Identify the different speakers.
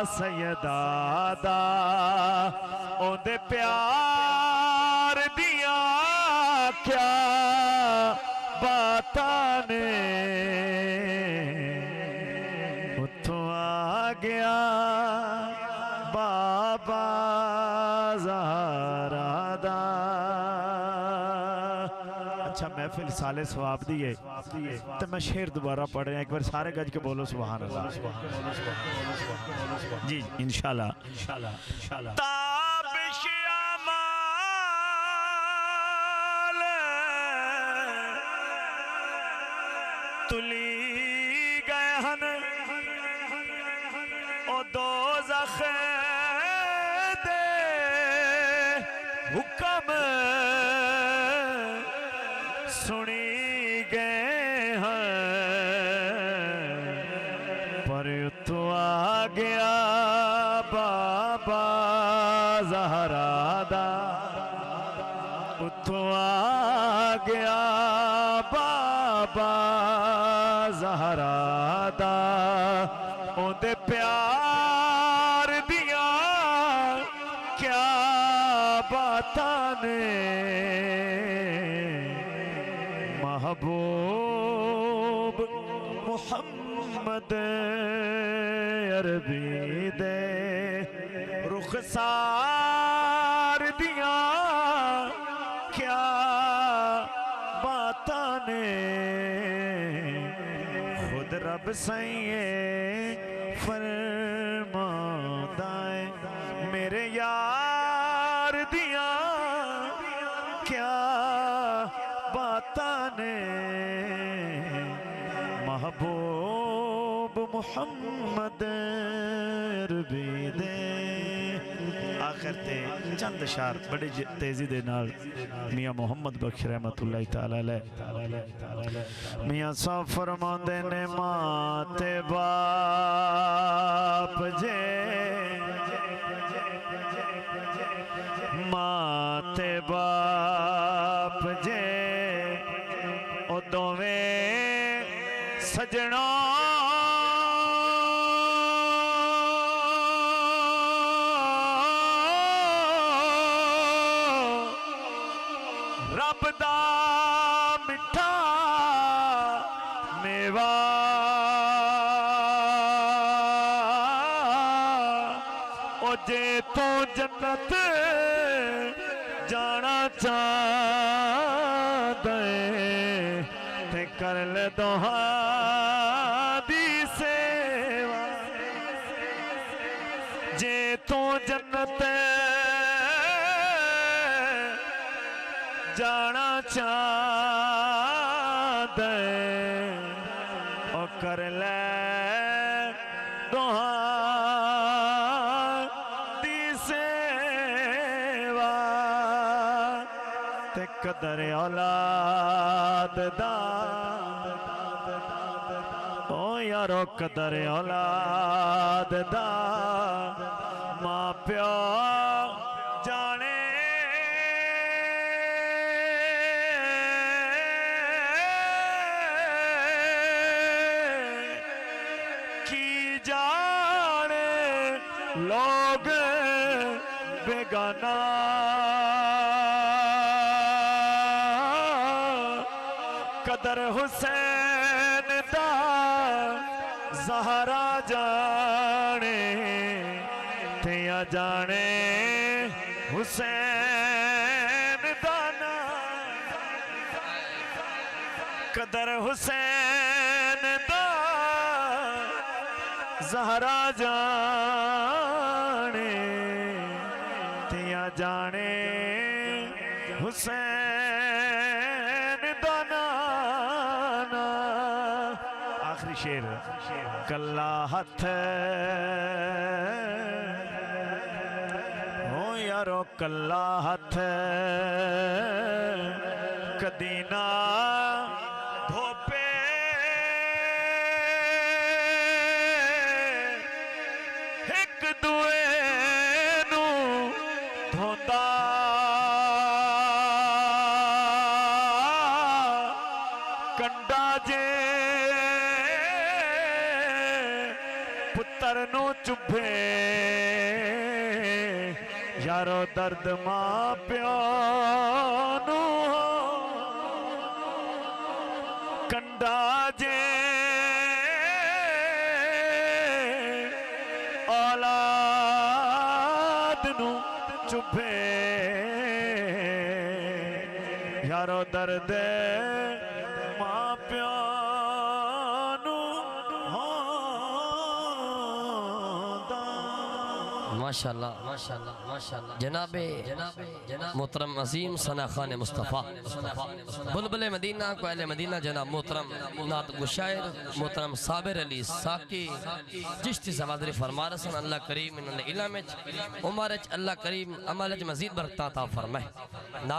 Speaker 1: सैयदा दा ओंदे प्यार दिया क्या बातां ने उथों आ गया बाबा ज़हरा दा। अच्छा महफिल साले सवाब दी है तो मैं शेर दोबारा पढ़ रहा एक बार सारे गज के बोलो सुभान अल्लाह जी इंशाल्लाह इंशाल्लाह। ताबिश अमाल तुली गए हन ओ दोज़ख दे हुक्म सुनी गए हैं पर तो आ गया बाबा ज़हरा दा उतो आ गया बाबा ज़हरा दा ओंदे प्यार दिया क्या बातां ने महबूब मुहम्मद अरबी दे रुखसार दिया क्या बातां ने खुद रब सैये फरमाता है मेरे यार दिया क्या बातां ने महबूब मुहम्मद अरबी दे। आखिर ते चंद शार बड़ी तेजी दे नाल मियाँ मोहम्मद बख्श रहमतुल्लाह तआला अलैह मियाँ साहब फरमांदे ने माते बाप जे माते बाप जे ओ दोवें सजना रब दा मिठा मेवा ओ जे तू जन्नत जाना चाहते ते कर ले दोहा दी सेवा जे तू जन्नत जाना चाहते ओ कर ले दोहा दी सेवा ते कदर औलाद दा ओ यारो कदर औलाद दा मां प्यो जाने लोग बेगाना कदर हुसैन दा ज़हरा जाने थिया जाने हुसैन दाना कदर हुसैन दा ज़हरा जाने थिया जाने हुसैन दाना। आखिरी शेर कल्ला हथ हो यारो कल्ला हथ कदीना धोपे एक दुए नू धोंदा कंडा जे पुत्र नू चुभे यारो दर्द मां प्यो नू कंडा जे औलाद नू चुभे यारो दर्द मां प्यो
Speaker 2: माशाल्लाह माशाल्लाह माशाल्लाह जनाबे मोहतरम अजीम सना खान मुस्तफ़ा बुलबुल मदीना को अहले मदीना जनाब मोहतरम नात गुशायर मोहतरम साबिर अली साकी चिश्ती सवादरी फरमा रसन अल्लाह करीम इन्होंने इल्म उमर अल्लाह करीम अमल मजीद बरकत अता फरमाए। नारा